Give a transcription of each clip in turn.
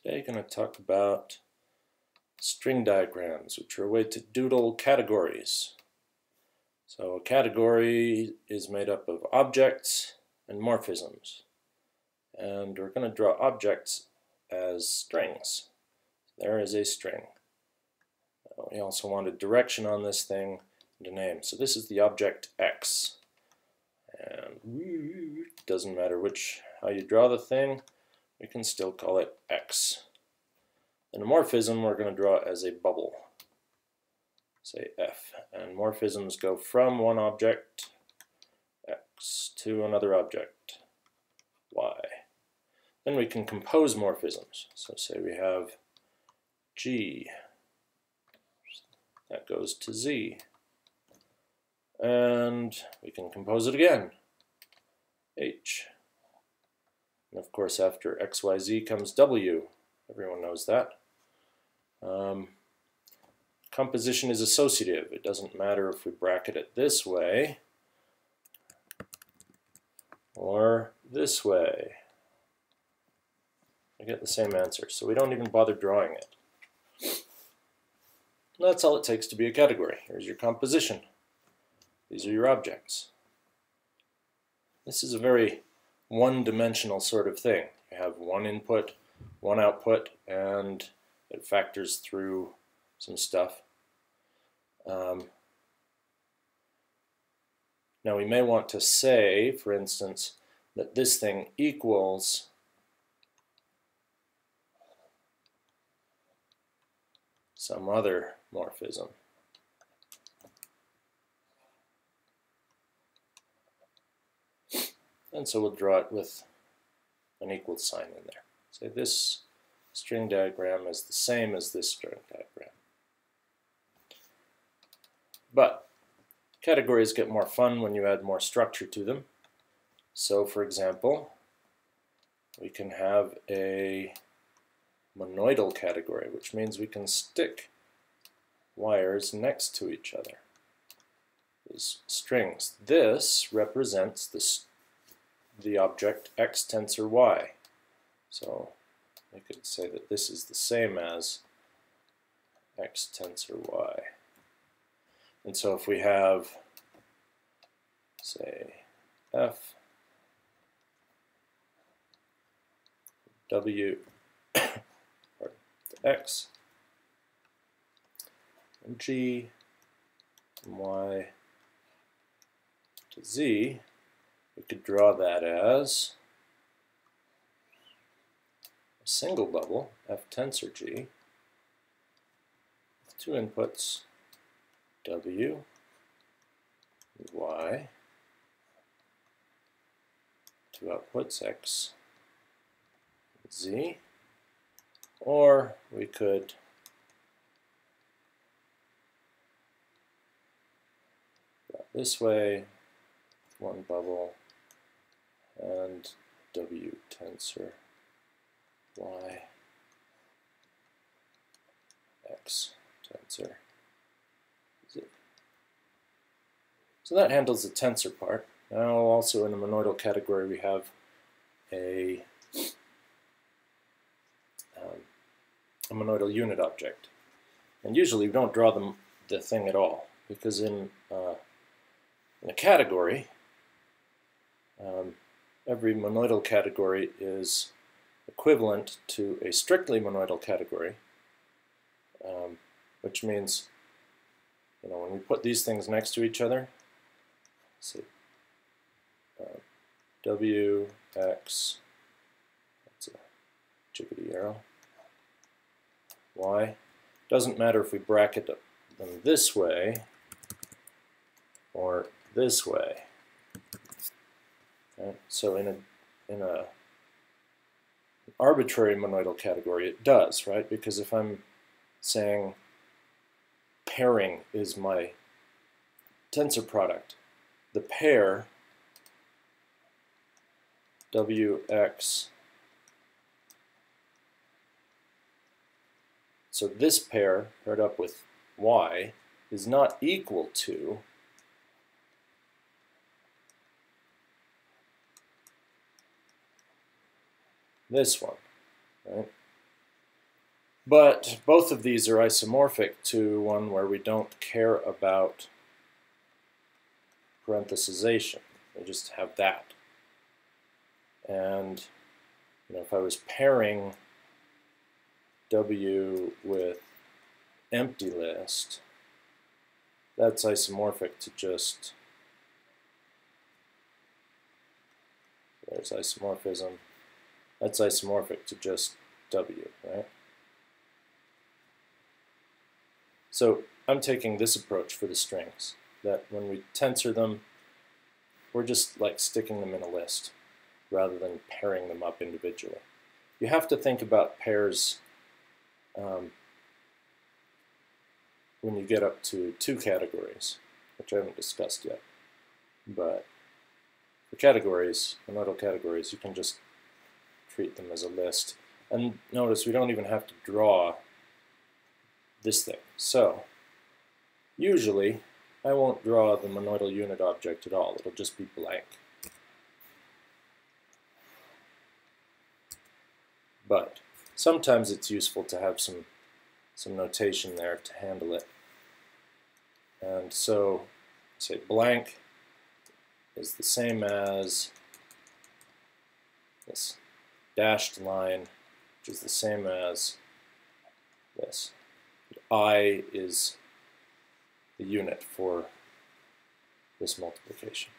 Today I'm going to talk about string diagrams, which are a way to doodle categories. So a category is made up of objects and morphisms. And we're going to draw objects as strings. There is a string. We also want a direction on this thing and a name. So this is the object X. And it doesn't matter how you draw the thing, we can still call it X. And a morphism we're going to draw as a bubble, say F. And morphisms go from one object, X, to another object, Y. Then we can compose morphisms. So say we have G, that goes to Z. And we can compose it again, H. And of course after X, Y, Z comes W. Everyone knows that. Composition is associative. It doesn't matter if we bracket it this way or this way. We get the same answer, so we don't even bother drawing it. That's all it takes to be a category. Here's your composition. These are your objects. This is a very one-dimensional sort of thing. You have one input, one output, and it factors through some stuff. Now we may want to say, for instance, that this thing equals some other morphism. And so we'll draw it with an equal sign in there. Say this string diagram is the same as this string diagram. But categories get more fun when you add more structure to them. So for example, we can have a monoidal category, which means we can stick wires next to each other. These strings. This represents the object X tensor Y. So we could say that this is the same as X tensor Y. And so if we have, say, F, W, X, and G, and Y to Z, we could draw that as a single bubble, F tensor G, with two inputs, W and Y, two outputs, X and Z, or we could draw it this way, one bubble, and W tensor Y, X tensor Z. So that handles the tensor part. Now also in the monoidal category we have a monoidal unit object. And usually we don't draw the thing at all, because in a category, every monoidal category is equivalent to a strictly monoidal category, which means, when we put these things next to each other, say W, X, that's a jiggity arrow, Y, doesn't matter if we bracket them this way or this way. Okay? So in a arbitrary monoidal category, it does, right? Because if I'm saying pairing is my tensor product, the pair WX, so this pair paired up with Y is not equal to this one, right? But both of these are isomorphic to one where we don't care about parenthesization. We just have that. And if I was pairing W with empty list, that's isomorphic to just, there's isomorphism, that's isomorphic to just W, right? So I'm taking this approach for the strings, that when we tensor them, we're just like sticking them in a list rather than pairing them up individually. You have to think about pairs when you get up to 2 categories, which I haven't discussed yet. But for categories, monoidal categories, you can just treat them as a list. And notice we don't even have to draw this thing. So usually I won't draw the monoidal unit object at all. It'll just be blank. But sometimes it's useful to have some notation there to handle it. And so say blank is the same as this dashed line, which is the same as this. I is the unit for this multiplication.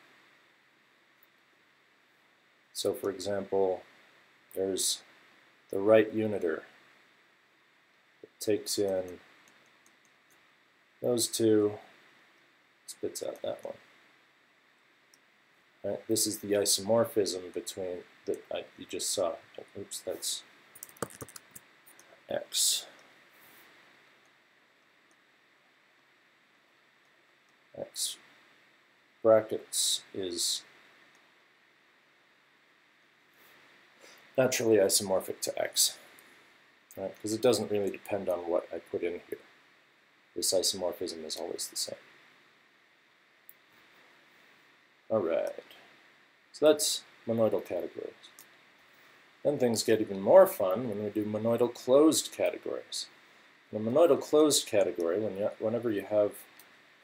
So for example, there's the right uniter. It takes in those two, spits out that one. Right? This is the isomorphism between that you just saw. Oops, that's X. X brackets is naturally isomorphic to X, right? Because it doesn't really depend on what I put in here. This isomorphism is always the same. All right, so that's monoidal categories. Then things get even more fun when we do monoidal closed categories. In a monoidal closed category, whenever you have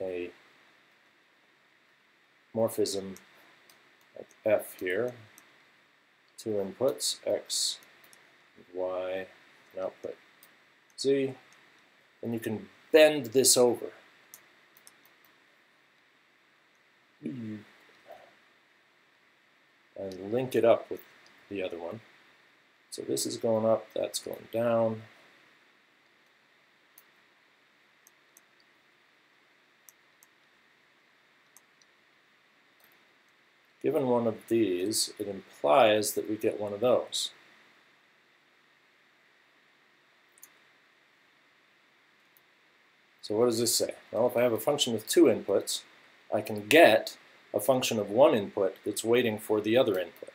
a morphism like F here, 2 inputs, X, and Y, and output Z, and you can bend this over. And link it up with the other one. So this is going up, that's going down. Given one of these, it implies that we get one of those. So what does this say? Well, if I have a function with 2 inputs, I can get a function of 1 input that's waiting for the other input.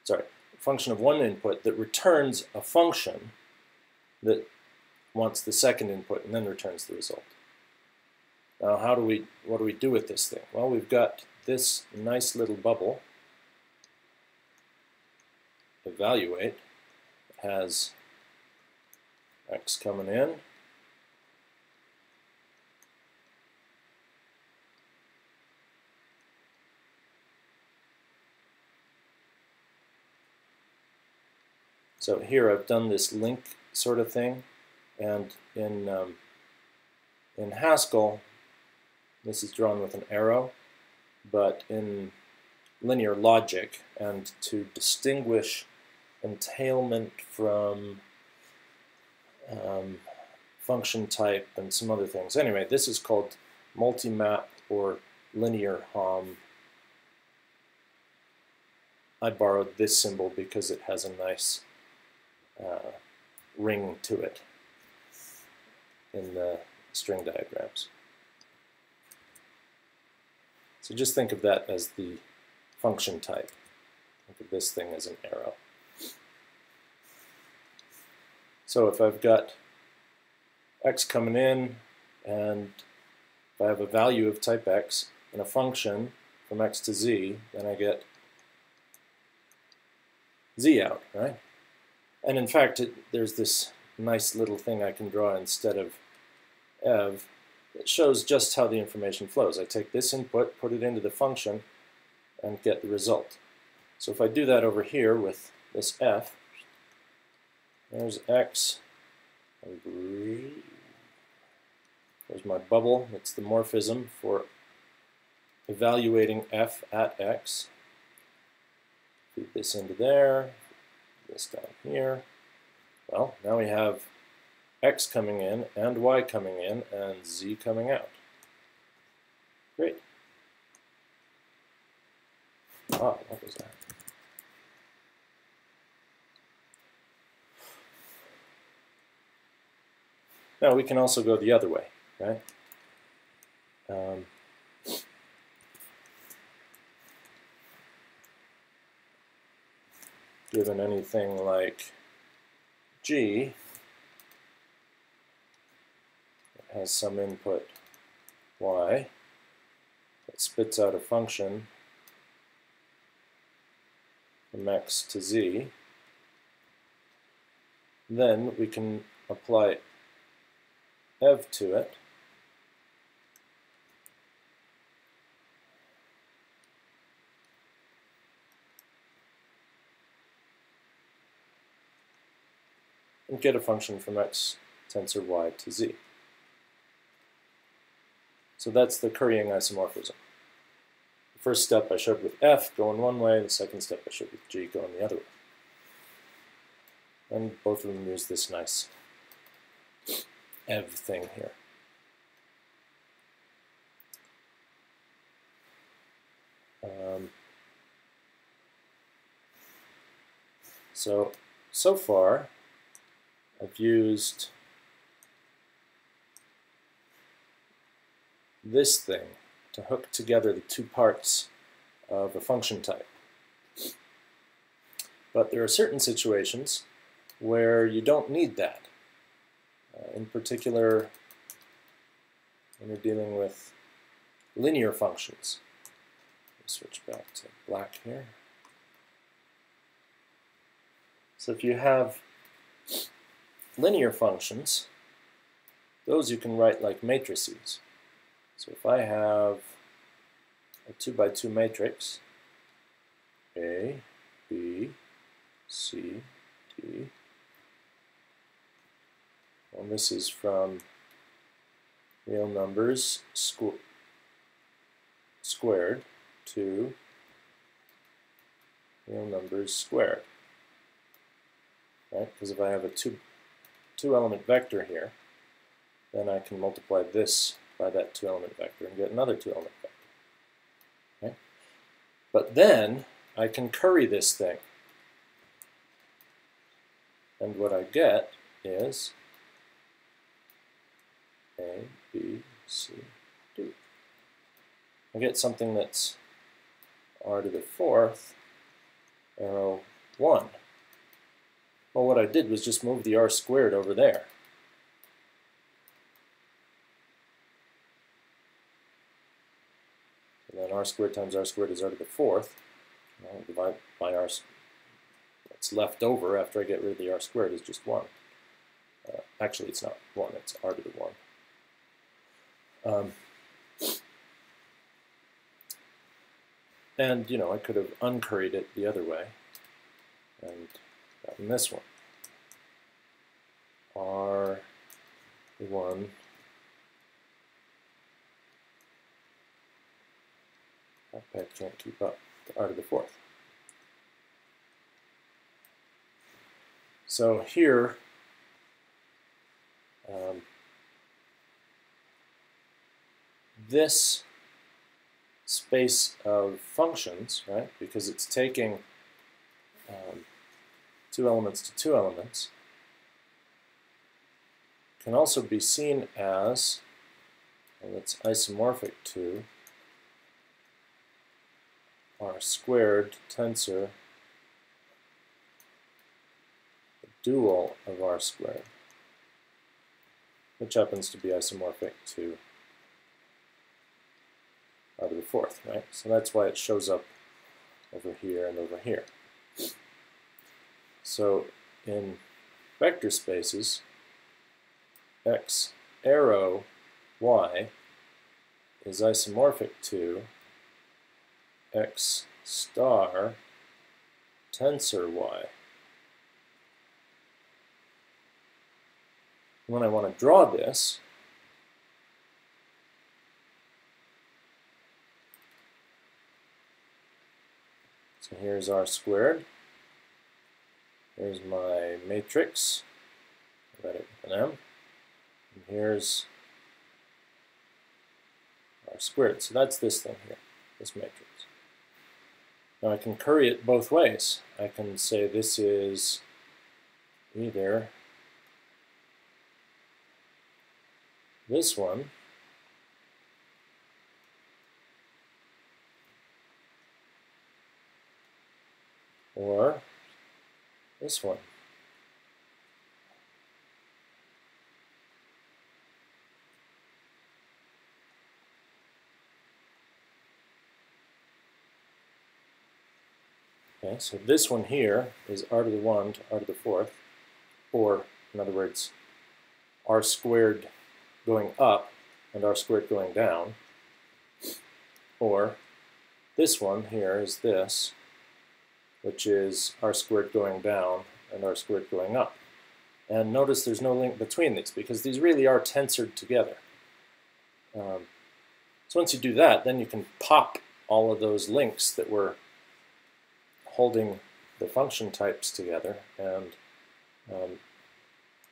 Sorry, a function of 1 input that returns a function that wants the second input and then returns the result. Now, what do we do with this thing? Well, we've got this nice little bubble, evaluate, it has X coming in, so here I've done this link sort of thing, and in Haskell, this is drawn with an arrow, but in linear logic, and to distinguish entailment from function type and some other things. Anyway, this is called multi-map or linear HOM. I borrowed this symbol because it has a nice ring to it in the string diagrams. So just think of that as the function type. Think of this thing as an arrow. So if I've got X coming in, and if I have a value of type X in a function from X to Z, then I get Z out, right? And in fact, there's this nice little thing I can draw instead of ev that shows just how the information flows. I take this input, put it into the function, and get the result. So if I do that over here with this f, there's x, and there's my bubble. It's the morphism for evaluating f at x. Feed this into there, this down here. Well, now we have x coming in and y coming in and z coming out. Great. Ah, what was that? Now we can also go the other way, right? Given anything like g, it has some input y that spits out a function from x to z, then we can apply ev to it, and get a function from x tensor y to z. So that's the currying isomorphism. The first step I showed with f going one way, the second step I showed with g going the other way. And both of them use this nice ev thing here. So far, I've used this thing to hook together the two parts of a function type. But there are certain situations where you don't need that. In particular, when you're dealing with linear functions. Switch back to black here. So if you have linear functions, those you can write like matrices. So if I have a 2 by 2 matrix, A, B, C, D, and this is from real numbers squared to real numbers squared. Right? Because if I have a two-element vector here, then I can multiply this by that two-element vector and get another two-element vector. Okay? But then I can curry this thing. And what I get is A, B, C, D. I get something that's r to the 4th, arrow 1. Well, what I did was just move the r squared over there. And then r squared times r squared is r to the 4th. I'll divide by r. What's left over after I get rid of the r squared is just 1. Actually, it's not 1, it's r to the 1. And, you know, I could have uncurried it the other way and gotten this one. R1 that pad can't keep up to r to the 4th. So here, this space of functions, right, because it's taking 2 elements to 2 elements, can also be seen as, and it's isomorphic to, r squared tensor the dual of r squared, which happens to be isomorphic to r to the 4th, right? So that's why it shows up over here and over here. So in vector spaces, x arrow y is isomorphic to x star tensor y. When I want to draw this, so here's r squared. Here's my matrix. I write it with an M. And here's r squared. So that's this thing here, this matrix. Now I can curry it both ways. I can say this is either this one or this one. Okay, so this one here is r to the 1 to r to the 4th, or in other words, r squared going up and r squared going down, or this one here is this, which is r squared going down and r squared going up. And notice there's no link between these because these really are tensored together. So once you do that, then you can pop all of those links that were holding the function types together and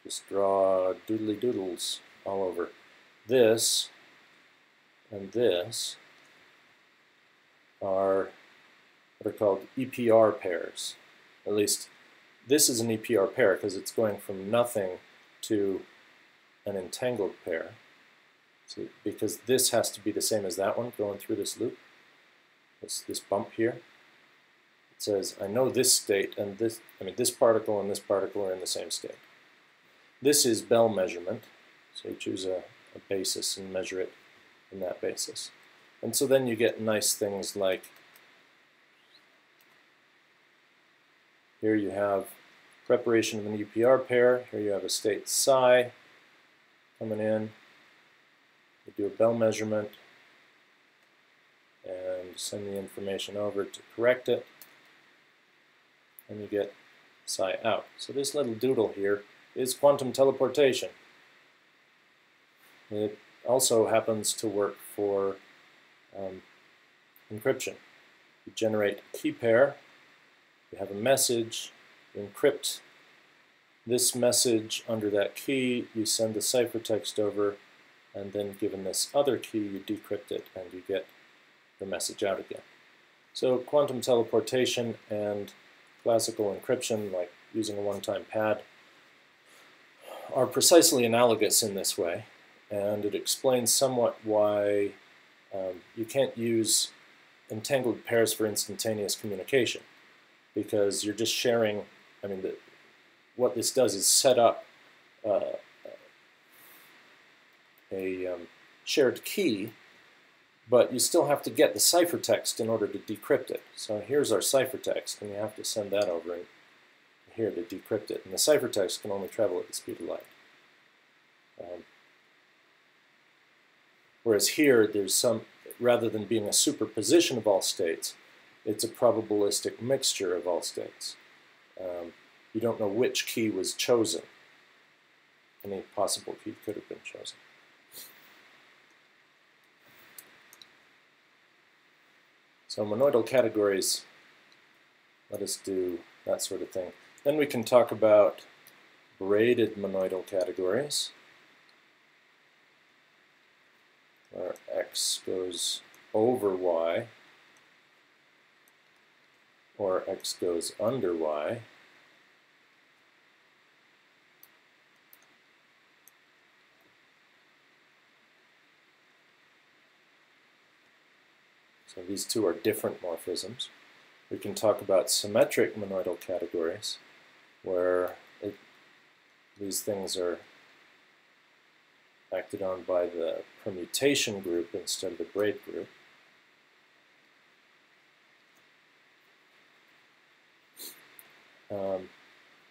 just draw doodly doodles all over. This and this are what are called EPR pairs. At least this is an EPR pair because it's going from nothing to an entangled pair. So, because this has to be the same as that one going through this loop, this bump here. It says, I know this state and this, this particle and this particle are in the same state. This is Bell measurement. So you choose a basis and measure it in that basis. And so then you get nice things like, here you have preparation of an EPR pair. Here you have a state psi coming in. You do a Bell measurement and send the information over to correct it. And you get psi out. So this little doodle here is quantum teleportation. It also happens to work for encryption. You generate a key pair, you have a message, you encrypt this message under that key, you send the ciphertext over, and then given this other key, you decrypt it and you get the message out again. So quantum teleportation and classical encryption, like using a one-time pad, are precisely analogous in this way, and it explains somewhat why you can't use entangled pairs for instantaneous communication, because you're just sharing, what this does is set up a shared key, but you still have to get the ciphertext in order to decrypt it. So here's our ciphertext, and you have to send that over in here to decrypt it. And the ciphertext can only travel at the speed of light. Whereas here, there's some, rather than being a superposition of all states, it's a probabilistic mixture of all states. You don't know which key was chosen. Any possible key could have been chosen. So monoidal categories let us do that sort of thing. Then we can talk about braided monoidal categories, where x goes over y, or x goes under y. So these two are different morphisms. We can talk about symmetric monoidal categories, where these things are acted on by the permutation group instead of the braid group.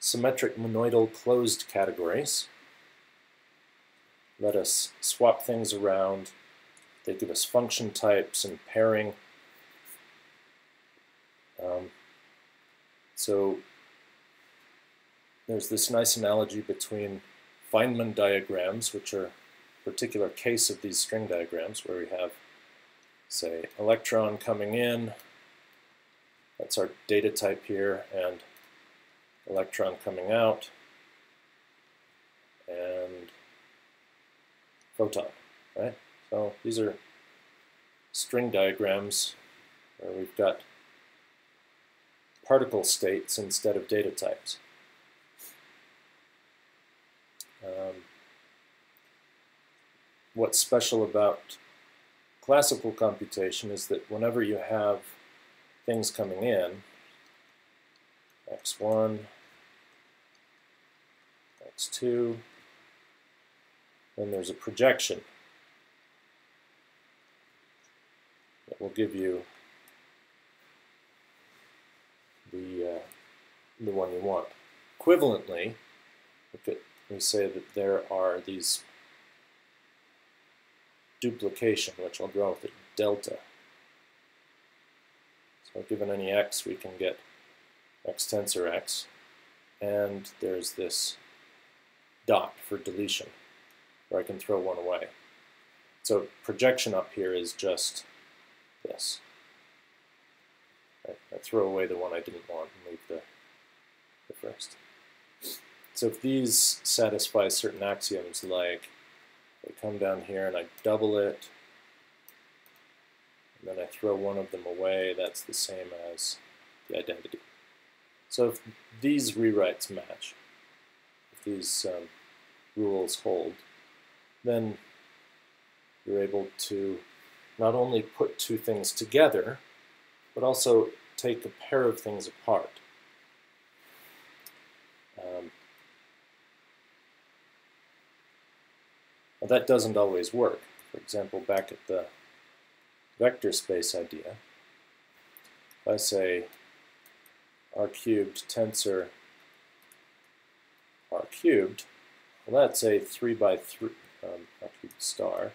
symmetric monoidal closed categories let us swap things around. They give us function types and pairing. So there's this nice analogy between Feynman diagrams, which are a particular case of these string diagrams, where we have, say, electron coming in, that's our data type here, and electron coming out, and photon, right? So these are string diagrams where we've got particle states instead of data types. What's special about classical computation is that whenever you have things coming in, x1, x2, then there's a projection that will give you the one you want. Equivalently, we say that there are these duplication, which I'll draw with a delta. So given any x, we can get x tensor x, and there's this dot for deletion, where I can throw one away. So projection up here is just this. I throw away the one I didn't want and leave the first. So if these satisfy certain axioms, like I come down here and I double it, and then I throw one of them away, that's the same as the identity. So if these rewrites match, if these rules hold, then you're able to not only put two things together, but also take a pair of things apart. Now that doesn't always work. For example, back at the vector space idea, if I say r cubed tensor r cubed, well, that's a 3 by 3 r cubed star.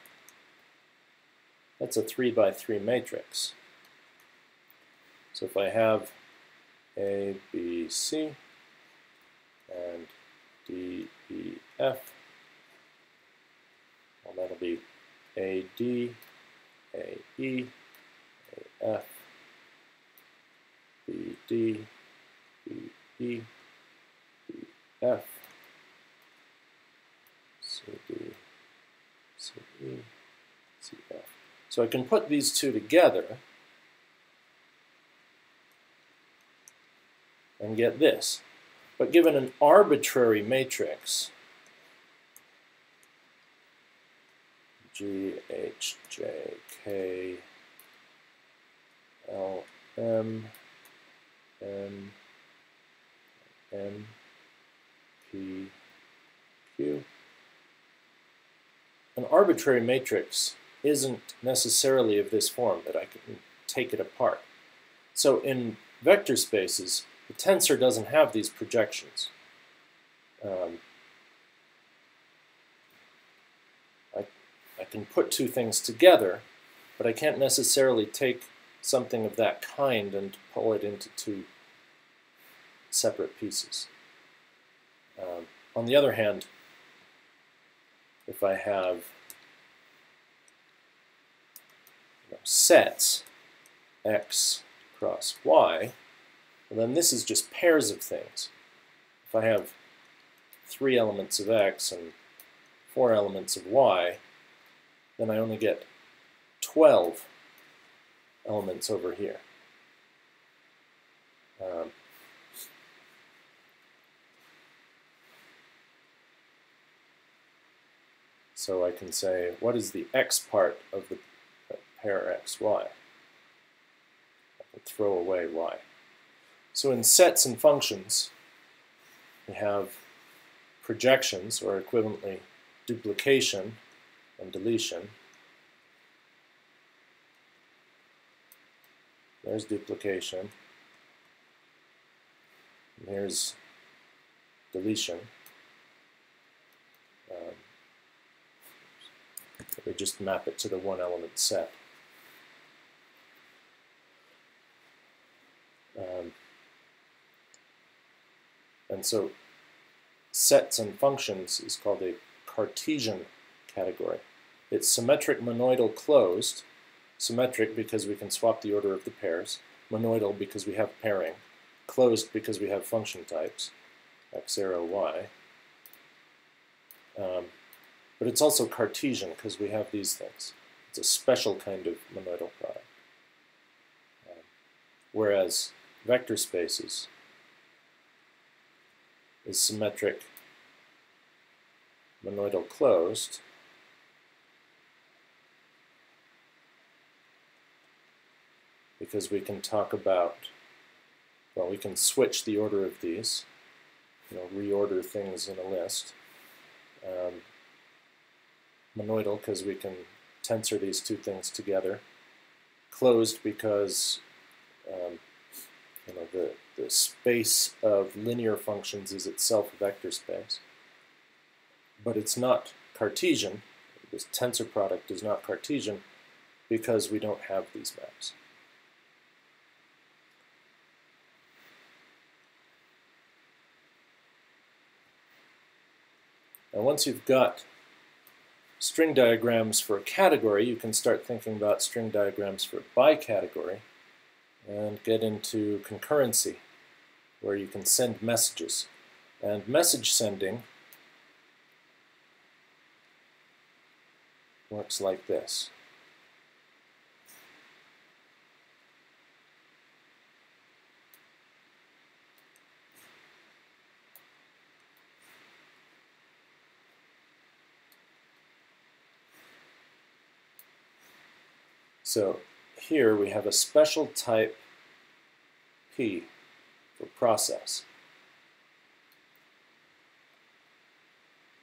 That's a 3 by 3 matrix. So if I have A, B, C, and D, E, F, well, that'll be A, D, A, E, A, F, B, D, B, E, B, F, C, D, C, E, C, F. So I can put these two together and get this. But given an arbitrary matrix, G, H, J, K, L, M, N, N, P, Q. An arbitrary matrix isn't necessarily of this form, that I can take it apart. So in vector spaces, the tensor doesn't have these projections. I can put two things together, but I can't necessarily take something of that kind and pull it into two separate pieces. On the other hand, if I have sets x cross y, well, then this is just pairs of things. If I have 3 elements of x and 4 elements of y, then I only get 12 elements over here. So I can say, what is the x part of the pair x, y? I can throw away y. So in sets and functions, we have projections, or equivalently duplication and deletion. There's duplication. And here's deletion. We just map it to the one element set. And so sets and functions is called a Cartesian category. It's symmetric monoidal closed. Symmetric because we can swap the order of the pairs. Monoidal because we have pairing. Closed because we have function types, x, arrow, y. But it's also Cartesian because we have these things. It's a special kind of monoidal product. Whereas vector spaces is symmetric monoidal closed because we can talk about, well, we can switch the order of these, reorder things in a list. Monoidal because we can tensor these two things together. Closed because the space of linear functions is itself a vector space. But it's not Cartesian. This tensor product is not Cartesian because we don't have these maps. Now once you've got string diagrams for a category, you can start thinking about string diagrams for by category and get into concurrency, where you can send messages. And message sending works like this. So here we have a special type P for process.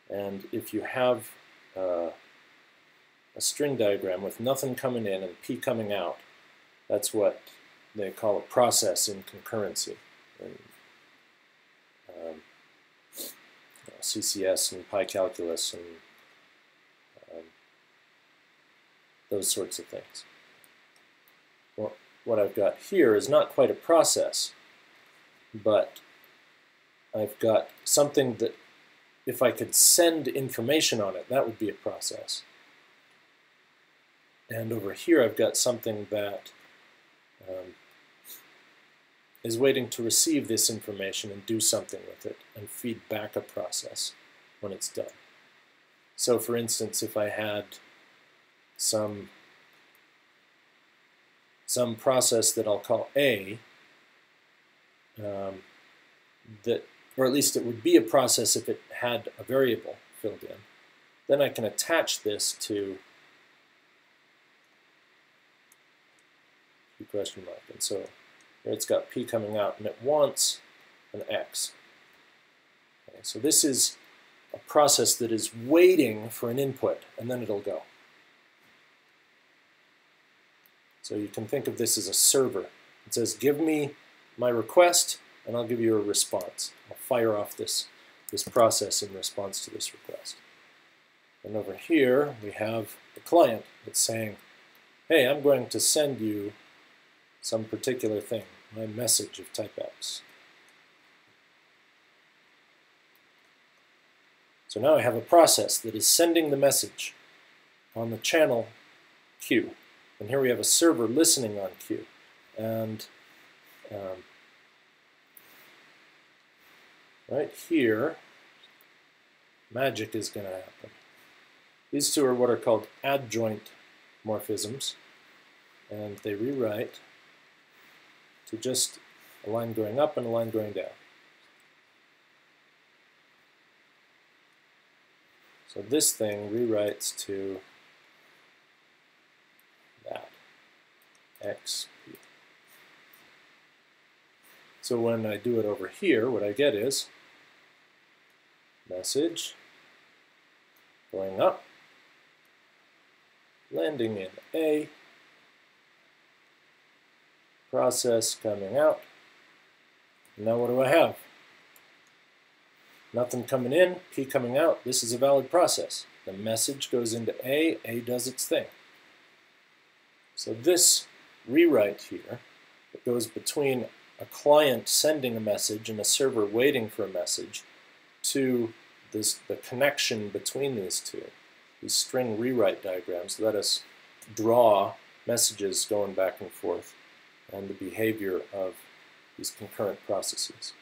And if you have a string diagram with nothing coming in and P coming out, that's what they call a process in concurrency. And, CCS and PyCalculus and those sorts of things. Well, what I've got here is not quite a process, but I've got something that if I could send information on it, that would be a process. And over here I've got something that is waiting to receive this information and do something with it and feed back a process when it's done. So for instance, if I had some process that I'll call A, or at least it would be a process if it had a variable filled in, then I can attach this to P question mark. And so here it's got P coming out and it wants an X. Okay, so this is a process that is waiting for an input and then it'll go. So you can think of this as a server. It says, give me my request, and I'll give you a response. I'll fire off this process in response to this request. And over here, we have the client that's saying, hey, I'm going to send you some particular thing, my message of type X. So now I have a process that is sending the message on the channel Q. And here we have a server listening on Q. And right here, magic is going to happen. These two are what are called adjoint morphisms. And they rewrite to just a line going up and a line going down. So this thing rewrites to that, XP. So when I do it over here, what I get is message going up, landing in A, process coming out. Now what do I have? Nothing coming in, P coming out. This is a valid process. The message goes into A does its thing. So this rewrite here, it goes between a client sending a message and a server waiting for a message to the connection between these two. These string rewrite diagrams let us draw messages going back and forth and the behavior of these concurrent processes.